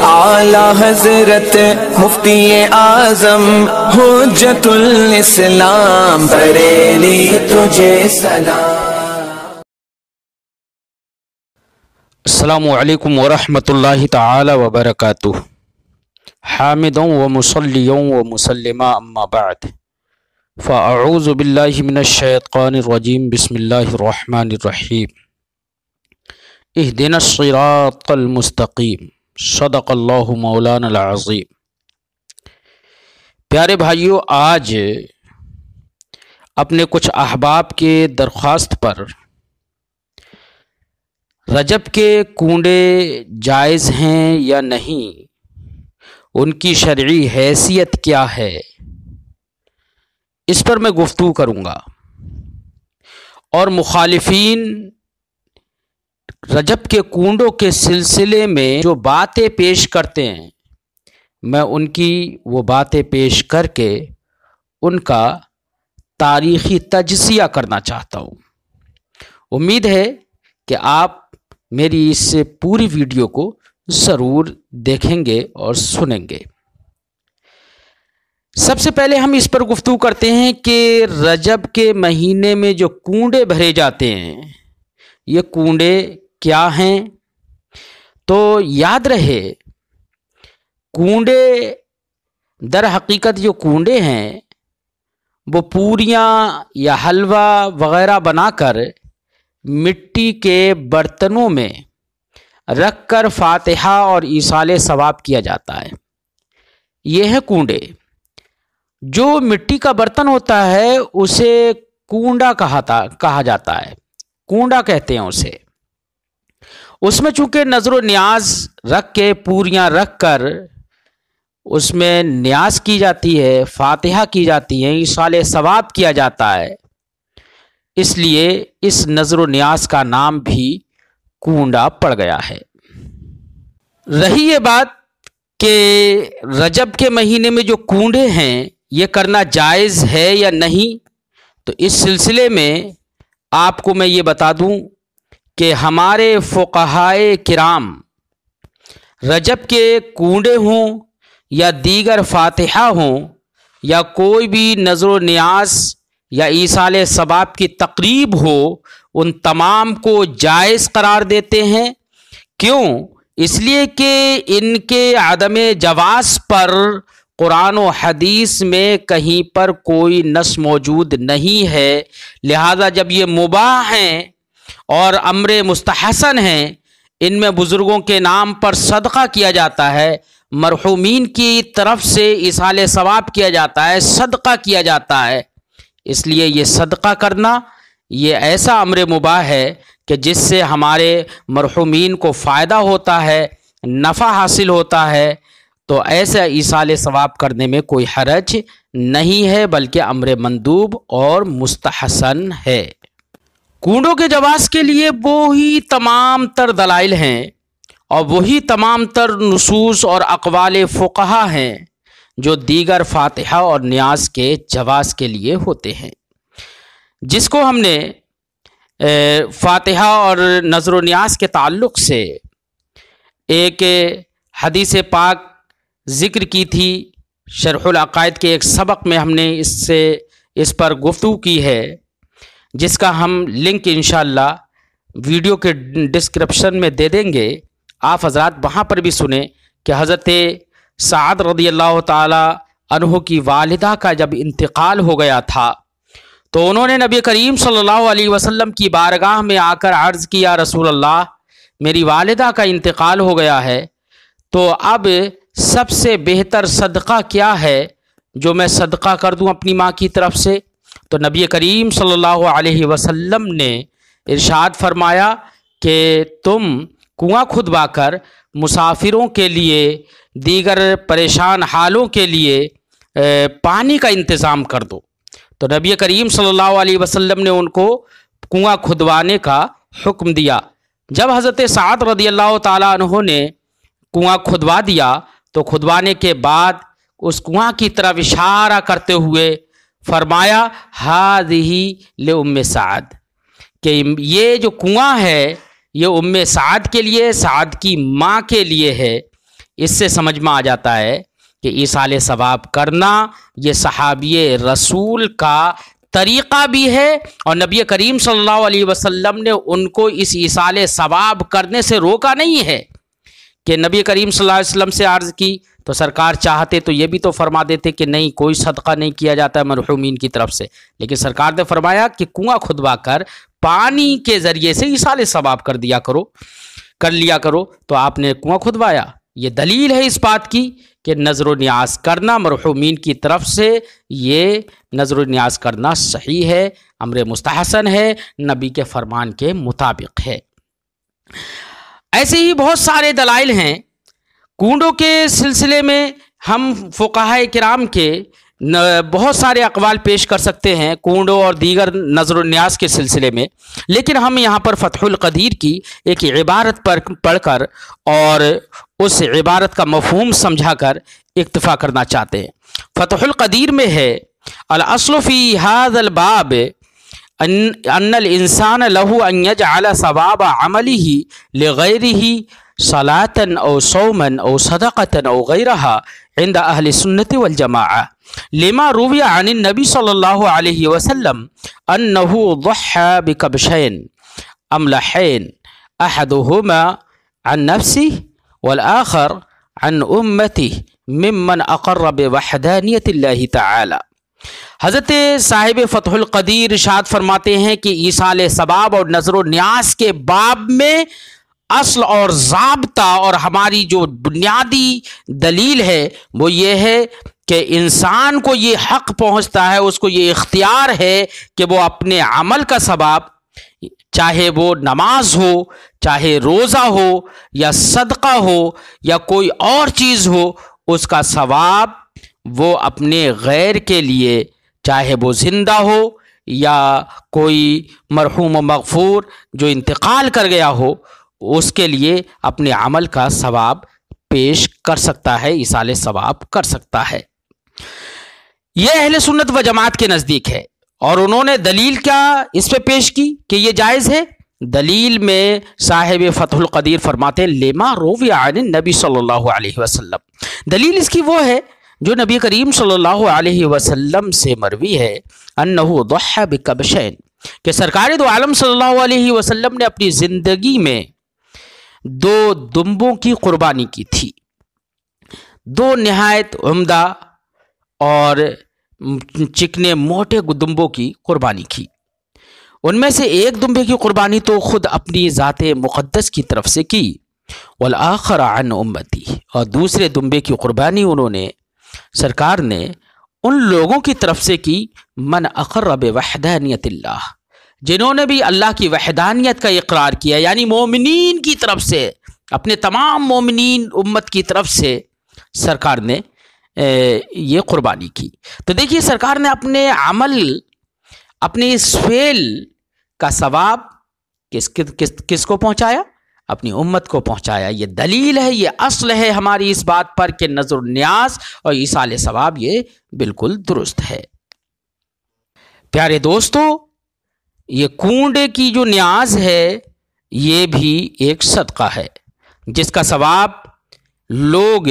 اعلی حضرت مفتی اعظم حجت الاسلام بریلی تجھے سلام۔ السلام علیکم ورحمۃ اللہ تعالی وبرکاتہ۔ حامدا و مصلیا و مسلما اما بعد، فاعوذ باللہ من الشیطان الرجیم، بسم اللہ الرحمن الرحیم۔ اہدنا الصراط المستقیم، صدق اللہ مولانا العظیم۔ پیارے بھائیو، آج اپنے کچھ احباب کے درخواست پر رجب کے کنڈے جائز ہیں یا نہیں، ان کی شرعی حیثیت کیا ہے، اس پر میں گفتگو کروں گا، اور مخالفین رجب کے کنڈوں کے سلسلے میں جو باتیں پیش کرتے ہیں، میں ان کی وہ باتیں پیش کر کے ان کا تاریخی تجزیہ کرنا چاہتا ہوں۔ امید ہے کہ آپ میری اس پوری ویڈیو کو ضرور دیکھیں گے اور سنیں گے۔ سب سے پہلے ہم اس پر گفتگو کرتے ہیں کہ رجب کے مہینے میں جو کنڈے بھرے جاتے ہیں، یہ کنڈے کیا ہیں؟ تو یاد رہے، کنڈے در حقیقت جو کنڈے ہیں وہ پوریاں یا حلوہ وغیرہ بنا کر مٹی کے برتنوں میں رکھ کر فاتحہ اور ایصال ثواب کیا جاتا ہے۔ یہ ہے کنڈے۔ جو مٹی کا برتن ہوتا ہے اسے کنڈا کہا جاتا ہے، کنڈا کہتے ہیں اسے۔ اس میں چونکہ نظر و نیاز رکھ کے، پوریاں رکھ کر اس میں نیاز کی جاتی ہے، فاتحہ کی جاتی ہے، ایصال ثواب کیا جاتا ہے، اس لیے اس نظر و نیاز کا نام بھی کنڈا پڑ گیا ہے۔ رہی یہ بات کہ رجب کے مہینے میں جو کنڈے ہیں یہ کرنا جائز ہے یا نہیں، تو اس سلسلے میں آپ کو میں یہ بتا دوں کہ ہمارے فقہائے کرام رجب کے کنڈے ہوں یا دیگر فاتحہ ہوں یا کوئی بھی نظر و نیاز یا ایصال ثواب کی تقریب ہو، ان تمام کو جائز قرار دیتے ہیں۔ کیوں؟ اس لیے کہ ان کے عدم جواز پر قرآن و حدیث میں کہیں پر کوئی نص موجود نہیں ہے، لہذا جب یہ مباح ہیں اور امر مستحسن ہیں، ان میں بزرگوں کے نام پر صدقہ کیا جاتا ہے، مرحومین کی طرف سے ایصال ثواب کیا جاتا ہے، صدقہ کیا جاتا ہے، اس لیے یہ صدقہ کرنا یہ ایسا امر مباح ہے کہ جس سے ہمارے مرحومین کو فائدہ ہوتا ہے، نفع حاصل ہوتا ہے، تو ایسا ایصال ثواب کرنے میں کوئی حرج نہیں ہے، بلکہ امر مندوب اور مستحسن ہے۔ کنڈوں کے جواز کے لیے وہی تمام تر دلائل ہیں اور وہی تمام تر نصوص اور اقوال فقہا ہیں جو دیگر فاتحہ اور نیاز کے جواز کے لیے ہوتے ہیں۔ جس کو ہم نے فاتحہ اور نظر و نیاز کے تعلق سے ایک حدیث پاک ذکر کی تھی، شرح العقائد کے ایک سبق میں ہم نے اس پر گفتگو کی ہے، جس کا ہم لنک انشاءاللہ ویڈیو کے ڈسکرپشن میں دے دیں گے، آپ حضرات وہاں پر بھی سنیں کہ حضرت سعد رضی اللہ تعالی عنہ کی والدہ کا جب انتقال ہو گیا تھا تو انہوں نے نبی کریم صلی اللہ علیہ وسلم کی بارگاہ میں آ کر عرض کیا، رسول اللہ میری والدہ کا انتقال ہو گیا ہے، تو اب سب سے بہتر صدقہ کیا ہے جو میں صدقہ کر دوں اپنی ماں کی طرف سے؟ تو نبی کریم صلی اللہ علیہ وسلم نے ارشاد فرمایا کہ تم کنواں کھدوا کر مسافروں کے لیے، دیگر پریشان حالوں کے لیے پانی کا انتظام کر دو۔ تو نبی کریم صلی اللہ علیہ وسلم نے ان کو کنواں کھدوانے کا حکم دیا۔ جب حضرت سعد رضی اللہ تعالیٰ عنہ نے کنواں کھدوا دیا تو کھدوانے کے بعد اس کنواں کی طرف اشارہ کرتے ہوئے فرمایا، ہذہ لأم سعد، کہ یہ جو کنواں ہے یہ سعد کے لیے، سعد کی ماں کے لیے ہے، اس سے سمجھ میں آ جاتا ہے کہ ایصال ثواب کرنا یہ صحابی رسول کا طریقہ بھی ہے، اور نبی کریم صلی اللہ علیہ وسلم نے ان کو اس ایصال ثواب کرنے سے روکا نہیں ہے۔ کہ نبی کریم صلی اللہ علیہ وسلم سے عرض کی تو سرکار چاہتے تو یہ بھی تو فرما دیتے کہ نہیں، کوئی صدقہ نہیں کیا جاتا ہے مرحومین کی طرف سے، لیکن سرکار نے فرمایا کہ کنواں کھدوا کر پانی کے ذریعے سے ایصال ثواب کر لیا کرو، تو آپ نے کنواں کھدوایا۔ یہ دلیل ہے اس بات کی کہ نظر و نیاز کرنا مرحومین کی طرف سے، یہ نظر و نیاز کرنا صحیح ہے، امر مستحسن ہے، نبی کے فرمان کے مطابق ہے۔ ایسے ہی بہت سارے دلائل ہیں کنڈوں کے سلسلے میں، ہم فقہاء کرام کے بہت سارے اقوال پیش کر سکتے ہیں کنڈوں اور دیگر نظر و نیاز کے سلسلے میں، لیکن ہم یہاں پر فتح القدیر کی ایک عبارت پر پڑھ کر اور اس عبارت کا مفہوم سمجھا کر اکتفا کرنا چاہتے ہیں۔ فتح القدیر میں ہے الاصل فی ھذا الباب ان الانسان له ان يجعل ثواب عمله لغيره صلاة او صوما او صدقة او غيرها عند اهل السنة والجماعة لما روي عن النبي صلى الله عليه وسلم انه ضحى بكبشين املحين احدهما عن نفسه والآخر عن امته ممن اقر بوحدانية الله تعالى۔ حضرت صاحب فتح القدیر ارشاد فرماتے ہیں کہ ایصال ثواب اور نظر و نیاز کے باب میں اصل اور ضابطہ اور ہماری جو بنیادی دلیل ہے وہ یہ ہے کہ انسان کو یہ حق پہنچتا ہے، اس کو یہ اختیار ہے کہ وہ اپنے عمل کا ثواب، چاہے وہ نماز ہو، چاہے روزہ ہو، یا صدقہ ہو، یا کوئی اور چیز ہو، اس کا ثواب وہ اپنے غیر کے لیے، چاہے وہ زندہ ہو یا کوئی مرحوم و مغفور جو انتقال کر گیا ہو، اس کے لیے اپنے عمل کا ثواب پیش کر سکتا ہے، ایصال ثواب کر سکتا ہے۔ یہ اہل سنت و جماعت کے نزدیک ہے، اور انہوں نے دلیل کیا اس پہ پیش کی کہ یہ جائز ہے؟ دلیل میں صاحب فتح القدیر فرماتے ہیں لما روی عن النبی صلی اللہ علیہ وسلم، دلیل اس کی وہ ہے جو نبی کریم صلی اللہ علیہ وسلم سے مروی ہے، انہ ضحى بکبشین، کہ سرکار دو عالم صلی اللہ علیہ وسلم نے اپنی زندگی میں 2 دمبوں کی قربانی کی تھی، 2 نہایت عمدہ اور چکنے موٹے دمبوں کی قربانی کی۔ ان میں سے ایک دمبے کی قربانی تو خود اپنی ذات مقدس کی طرف سے کی، والآخر عن امتی، اور دوسرے دمبے کی قربانی انہوں نے، سرکار نے ان لوگوں کی طرف سے کی من اقر بوحدانیت اللہ، جنہوں نے بھی اللہ کی وحدانیت کا اقرار کیا، یعنی مومنین کی طرف سے، اپنے تمام مومنین امت کی طرف سے سرکار نے یہ قربانی کی۔ تو دیکھیے سرکار نے اپنے عمل، اپنے اس فعل کا ثواب کس کو پہنچایا؟ اپنی امت کو پہنچایا۔ یہ دلیل ہے، یہ اصل ہے ہماری اس بات پر کہ نظر نیاز اور ایصال ثواب یہ بالکل درست ہے۔ پیارے دوستو، یہ کنڈے کی جو نیاز ہے یہ بھی ایک صدقہ ہے جس کا ثواب لوگ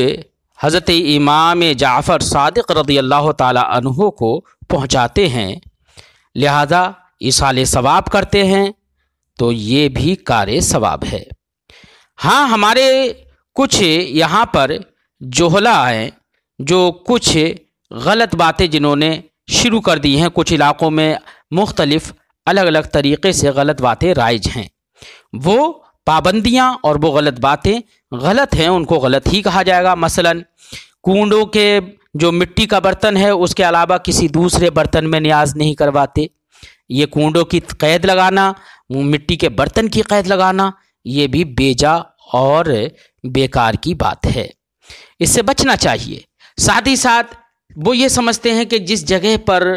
حضرت امام جعفر صادق رضی اللہ تعالی عنہ کو پہنچاتے ہیں، لہذا ایصال ثواب کرتے ہیں، تو یہ بھی کار ثواب ہے۔ ہاں، ہمارے کچھ یہاں پر جوہلا ہیں جو کچھ غلط باتیں جنہوں نے شروع کر دی ہیں، کچھ علاقوں میں مختلف الگ الگ طریقے سے غلط باتیں رائج ہیں، وہ پابندیاں اور وہ غلط باتیں غلط ہیں، ان کو غلط ہی کہا جائے گا۔ مثلا کنڈوں کے جو مٹی کا برتن ہے اس کے علاوہ کسی دوسرے برتن میں نیاز نہیں کرواتے، یہ کنڈوں کی قید لگانا، مٹی کے برتن کی قید لگانا، یہ بھی بیجا اور بیکار کی بات ہے، اس سے بچنا چاہیے۔ ساتھ ہی ساتھ وہ یہ سمجھتے ہیں کہ جس جگہ پر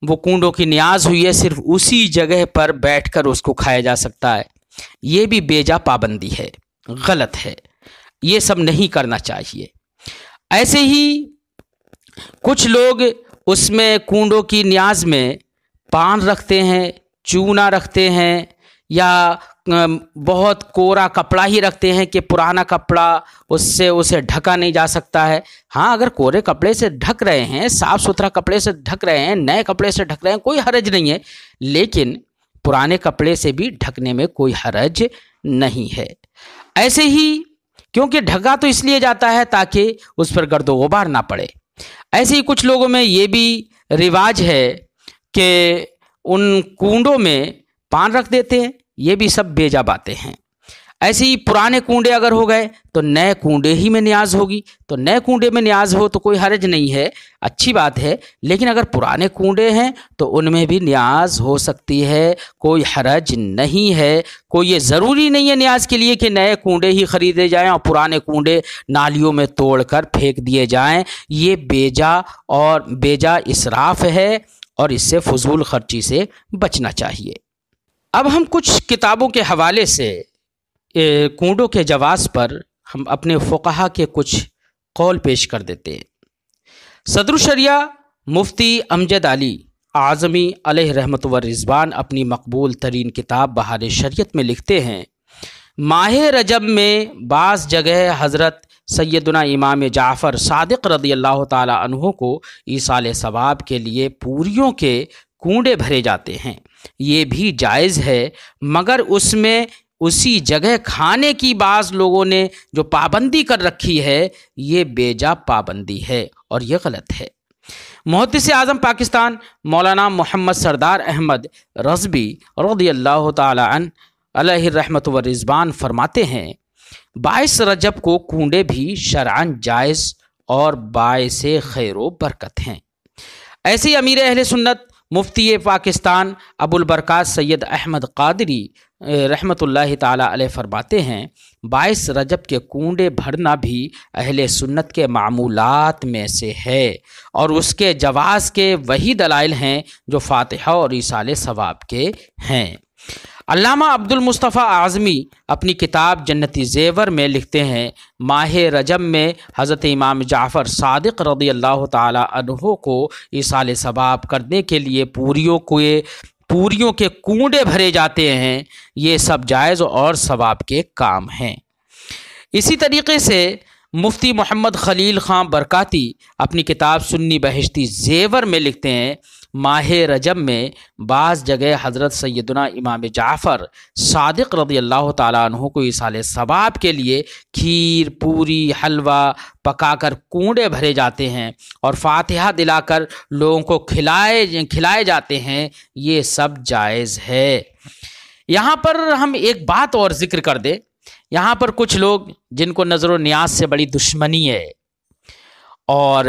وہ کنڈوں کی نیاز ہوئی ہے صرف اسی جگہ پر بیٹھ کر اس کو کھایا جا سکتا ہے، یہ بھی بیجا پابندی ہے، غلط ہے، یہ سب نہیں کرنا چاہیے۔ ایسے ہی کچھ لوگ اس میں کنڈوں کی نیاز میں پان رکھتے ہیں، چونا رکھتے ہیں، یا بہت کوڑا کپڑا ہی رکھتے ہیں کہ پرانا کپڑا اس سے اسے ڈھکا نہیں جا سکتا ہے۔ ہاں، اگر کوڑے کپڑے سے ڈھک رہے ہیں، صاف ستھرا کپڑے سے ڈھک رہے ہیں، نئے کپڑے سے ڈھک رہے ہیں، کوئی حرج نہیں ہے، لیکن پرانے کپڑے سے بھی ڈھکنے میں کوئی حرج نہیں ہے۔ ایسے ہی کیونکہ ڈھکا تو اس لیے جاتا ہے تاکہ اس پر گرد و غبار نہ پڑے، ایسے ہی کچھ لوگوں میں یہ بھی رواج ہے کہ ان کنڈوں میں پان رکھ دیتے ہیں، یہ بھی سب بیجا باتیں ہیں۔ ایسے ہی پرانے کنڈے اگر ہو گئے تو نئے کنڈے ہی میں نیاز ہوگی، تو نئے کنڈے میں نیاز ہو تو کوئی حرج نہیں ہے، اچھی بات ہے، لیکن اگر پرانے کنڈے ہیں تو ان میں بھی نیاز ہو سکتی ہے، کوئی حرج نہیں ہے۔ کوئی یہ ضروری نہیں ہے نیاز کے لیے کہ نئے کنڈے ہی خریدے جائیں اور پرانے کنڈے نالیوں میں توڑ کر پھینک دیے جائیں، یہ بیجا اسراف ہے اور اس سے فضول خرچی سے بچنا چاہیے۔ اب ہم کچھ کتابوں کے حوالے سے کنڈوں کے جواز پر ہم اپنے فقہا کے کچھ قول پیش کر دیتے ہیں۔ صدر الشریعہ مفتی امجد علی اعظمی علیہ رحمت و رضوان اپنی مقبول ترین کتاب بہار شریعت میں لکھتے ہیں، ماہ رجب میں بعض جگہ حضرت سیدنا امام جعفر صادق رضی اللہ تعالی عنہ کو ایصال ثواب کے لیے پوریوں کے کنڈے بھرے جاتے ہیں، یہ بھی جائز ہے، مگر اس میں اسی جگہ کھانے کی بعض لوگوں نے جو پابندی کر رکھی ہے یہ بیجا پابندی ہے اور یہ غلط ہے۔ محدث اعظم پاکستان مولانا محمد سردار احمد رضوی رضی اللہ تعالی عنہ علیہ رحمت و رضوان فرماتے ہیں، 22 رجب کو کنڈے بھی شرعاً جائز اور باعث خیر و برکت ہیں۔ ایسے ہی امیر اہل سنت مفتی پاکستان ابو البرکات سید احمد قادری رحمت اللہ تعالی علیہ فرماتے ہیں، 22 رجب کے کنڈے بھرنا بھی اہل سنت کے معمولات میں سے ہے اور اس کے جواز کے وہی دلائل ہیں جو فاتحہ اور ایصال ثواب کے ہیں۔ علامہ عبد المصطفیٰ اعظمی اپنی کتاب جنتی زیور میں لکھتے ہیں، ماہ رجب میں حضرت امام جعفر صادق رضی اللہ تعالی عنہ کو ایصال ثواب کرنے کے لیے پوریوں کے کنڈے بھرے جاتے ہیں، یہ سب جائز اور ثواب کے کام ہیں۔ اسی طریقے سے مفتی محمد خلیل خان برکاتی اپنی کتاب سنی بہشتی زیور میں لکھتے ہیں، ماہ رجب میں بعض جگہ حضرت سیدنا امام جعفر صادق رضی اللہ تعالیٰ عنہ کو ایصال ثواب کے لیے کھیر، پوری، حلوہ پکا کر کنڈے بھرے جاتے ہیں اور فاتحہ دلا کر لوگوں کو کھلائے جاتے ہیں، یہ سب جائز ہے۔ یہاں پر ہم ایک بات اور ذکر کر دیں، یہاں پر کچھ لوگ جن کو نظر و نیاز سے بڑی دشمنی ہے اور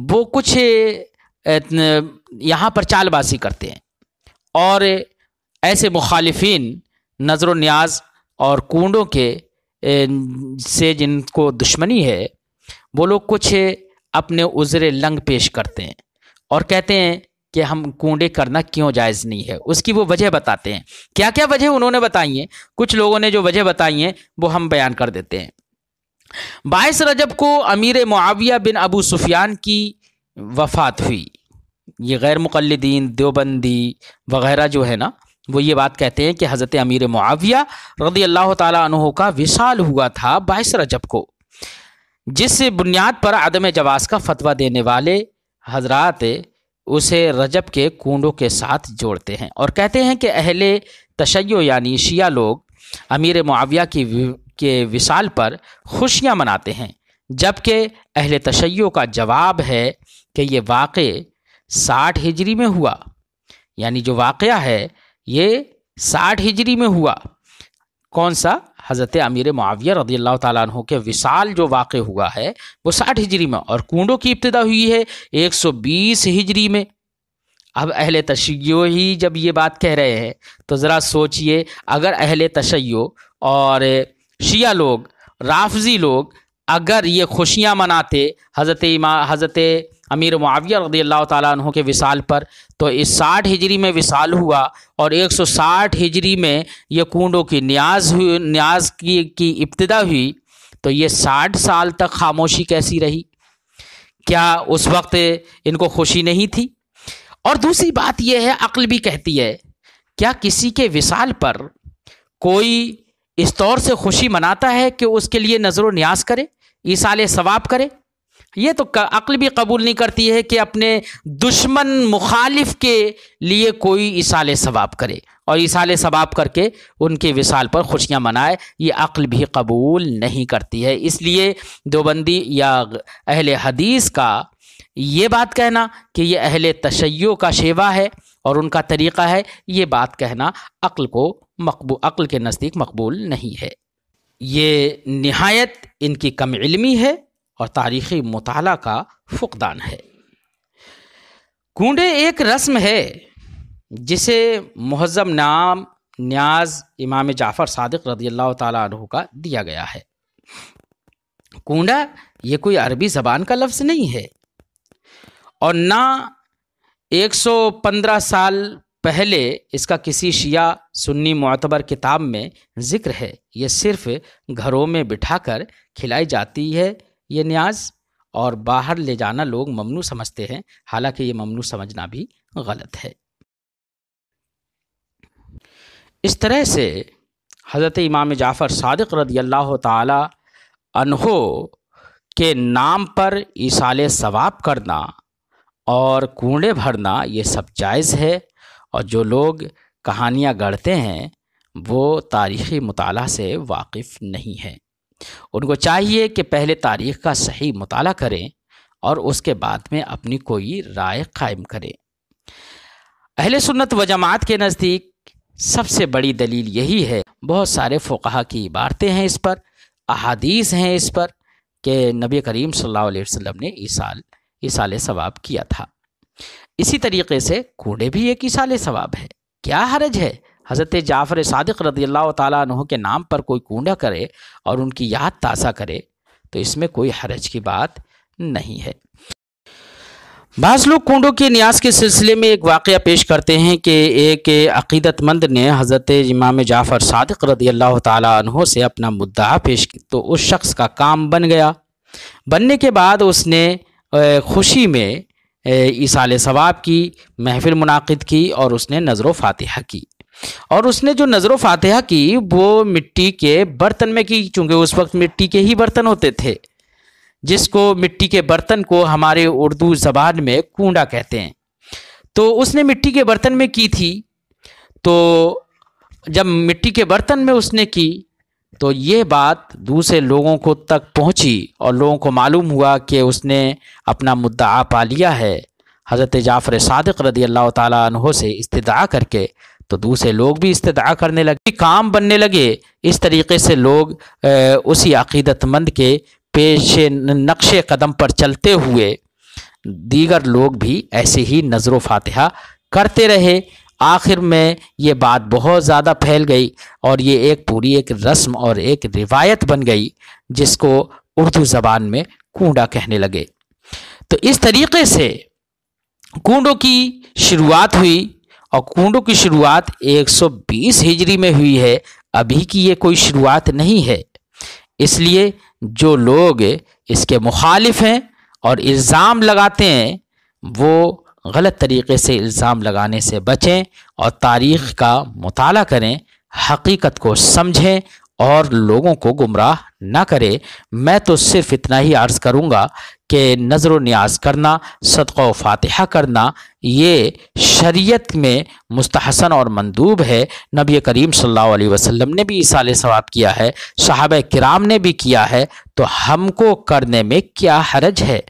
وہ کچھ یہاں پر چال بازی کرتے ہیں اور ایسے مخالفین نظر و نیاز اور کنڈوں کے سے جن کو دشمنی ہے، وہ لوگ کچھ اپنے عذر لنگ پیش کرتے ہیں اور کہتے ہیں کہ ہم کنڈے کرنا کیوں جائز نہیں ہے، اس کی وہ وجہ بتاتے ہیں۔ کیا کیا وجہ انہوں نے بتائی ہیں، کچھ لوگوں نے جو وجہ بتائی ہیں وہ ہم بیان کر دیتے ہیں۔ 22 رجب کو امیر معاویہ بن ابو سفیان کی وفات ہوئی۔ یہ غیر مقلدین دیوبندی وغیرہ جو ہے نا، وہ یہ بات کہتے ہیں کہ حضرت امیر معاویہ رضی اللہ تعالیٰ عنہ کا وصال ہوا تھا 22 رجب کو، جس بنیاد پر عدم جواز کا فتویٰ دینے والے حضرات اسے رجب کے کنڈوں کے ساتھ جوڑتے ہیں اور کہتے ہیں کہ اہل تشیع یعنی شیعہ لوگ امیر معاویہ کے وصال پر خوشیاں مناتے ہیں، جبکہ اہل تشیع کا جواب ہے کہ یہ واقع 60 ہجری میں ہوا، یعنی جو واقعہ ہے یہ 60 ہجری میں ہوا۔ کون سا؟ حضرت امیر معاویہ رضی اللہ تعالیٰ عنہ کے وصال جو واقع ہوا ہے وہ 60 ہجری میں، اور کنڈوں کی ابتدا ہوئی ہے 120 ہجری میں۔ اب اہل تشیع ہی جب یہ بات کہہ رہے ہیں تو ذرا سوچئے، اگر اہل تشیع اور شیعہ لوگ، رافضی لوگ اگر یہ خوشیاں مناتے حضرت امیر معاویہ رضی اللہ تعالیٰ عنہ کے وصال پر، تو اس 60 ہجری میں وصال ہوا اور 160 ہجری میں یہ کنڈوں کی نیاز کی ابتدا ہوئی، تو یہ 60 سال تک خاموشی کیسی رہی؟ کیا اس وقت ان کو خوشی نہیں تھی؟ اور دوسری بات یہ ہے، عقل بھی کہتی ہے، کیا کسی کے وصال پر کوئی اس طور سے خوشی مناتا ہے کہ اس کے لیے نذر و نیاز کرے، ایصال ثواب کرے، یہ تو عقل بھی قبول نہیں کرتی ہے کہ اپنے دشمن مخالف کے لیے کوئی ایصال ثواب کرے اور ایصال ثواب کر کے ان کے وصال پر خوشیاں منائے، یہ عقل بھی قبول نہیں کرتی ہے۔ اس لیے دیوبندی یا اہل حدیث کا یہ بات کہنا کہ یہ اہل تشیع کا شیوہ ہے اور ان کا طریقہ ہے، یہ بات کہنا عقل کے نزدیک مقبول نہیں ہے۔ یہ نہایت ان کی کم علمی ہے اور تاریخی مطالعہ کا فقدان ہے۔ کونڈے ایک رسم ہے جسے مہذب نام نیاز امام جعفر صادق رضی اللہ تعالیٰ عنہ کا دیا گیا ہے۔ کونڈا یہ کوئی عربی زبان کا لفظ نہیں ہے اور نہ 115 سال پہلے اس کا کسی شیعہ سنی معتبر کتاب میں ذکر ہے۔ یہ صرف گھروں میں بٹھا کر کھلائی جاتی ہے یہ نیاز، اور باہر لے جانا لوگ ممنوع سمجھتے ہیں، حالانکہ یہ ممنوع سمجھنا بھی غلط ہے۔ اس طرح سے حضرت امام جعفر صادق رضی اللہ تعالی عنہ کے نام پر ایصال ثواب کرنا اور کنڈے بھرنا یہ سب جائز ہے، اور جو لوگ کہانیاں گڑھتے ہیں وہ تاریخی مطالعہ سے واقف نہیں ہیں۔ ان کو چاہیے کہ پہلے تاریخ کا صحیح مطالعہ کریں اور اس کے بعد میں اپنی کوئی رائے قائم کریں۔ اہل سنت و جماعت کے نزدیک سب سے بڑی دلیل یہی ہے، بہت سارے فقہا کی عبارتیں ہیں اس پر، احادیث ہیں اس پر، کہ نبی کریم صلی اللہ علیہ وسلم نے ایصال ثواب کیا تھا۔ اسی طریقے سے کنڈے بھی ایک ایصال ثواب ہے، کیا حرج ہے حضرت جعفر صادق رضی اللہ تعالیٰ عنہ کے نام پر کوئی کنڈا کرے اور ان کی یاد تازہ کرے، تو اس میں کوئی حرج کی بات نہیں ہے۔ بعض لوگ کنڈوں کے نیاز کے سلسلے میں ایک واقعہ پیش کرتے ہیں کہ ایک عقیدت مند نے حضرت امام جعفر صادق رضی اللہ تعالیٰ عنہ سے اپنا مدعا پیش کی، تو اس شخص کا کام بن گیا۔ بننے کے بعد اس نے خوشی میں ایصال ثواب کی محفل منعقد کی اور اس نے نذر و فاتحہ کی، اور اس نے جو نذر و فاتحہ کی وہ مٹی کے برتن میں کی، چونکہ اس وقت مٹی کے ہی برتن ہوتے تھے، جس کو مٹی کے برتن کو ہمارے اردو زبان میں کنڈا کہتے ہیں۔ تو اس نے مٹی کے برتن میں کی تھی، تو جب مٹی کے برتن میں اس نے کی تو یہ بات دوسرے لوگوں کو تک پہنچی اور لوگوں کو معلوم ہوا کہ اس نے اپنا مدعا پا لیا ہے حضرت جعفر صادق رضی اللہ تعالیٰ عنہ سے استدعا کر کے، تو دوسرے لوگ بھی استدعا کرنے لگے، کام بننے لگے۔ اس طریقے سے لوگ اسی عقیدت مند کے پیش نقش قدم پر چلتے ہوئے دیگر لوگ بھی ایسے ہی نذر و فاتحہ کرتے رہے۔ آخر میں یہ بات بہت زیادہ پھیل گئی اور یہ پوری ایک رسم اور ایک روایت بن گئی، جس کو اردو زبان میں کنڈا کہنے لگے۔ تو اس طریقے سے کنڈوں کی شروعات ہوئی، اور کنڈوں کی شروعات 120 ہجری میں ہوئی ہے، ابھی کی یہ کوئی شروعات نہیں ہے۔ اس لیے جو لوگ اس کے مخالف ہیں اور الزام لگاتے ہیں، وہ غلط طریقے سے الزام لگانے سے بچیں اور تاریخ کا مطالعہ کریں، حقیقت کو سمجھیں اور لوگوں کو گمراہ نہ کریں۔ میں تو صرف اتنا ہی عرض کروں گا کہ نذر و نیاز کرنا، صدقہ و فاتحہ کرنا، یہ شریعت میں مستحسن اور مندوب ہے۔ نبی کریم صلی اللہ علیہ وسلم نے بھی ایصال ثواب کیا ہے، صحابہ کرام نے بھی کیا ہے، تو ہم کو کرنے میں کیا حرج ہے؟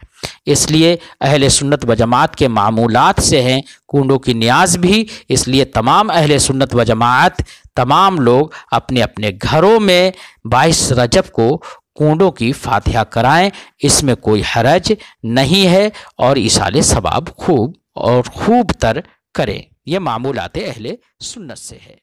اس لیے اہل سنت و جماعت کے معمولات سے ہیں کنڈوں کی نیاز بھی، اس لیے تمام اہل سنت و جماعت، تمام لوگ اپنے اپنے گھروں میں 22 رجب کو کنڈوں کی فاتحہ کرائیں، اس میں کوئی حرج نہیں ہے، اور ایصال ثواب خوب تر کریں۔ یہ معمولات اہل سنت سے ہے۔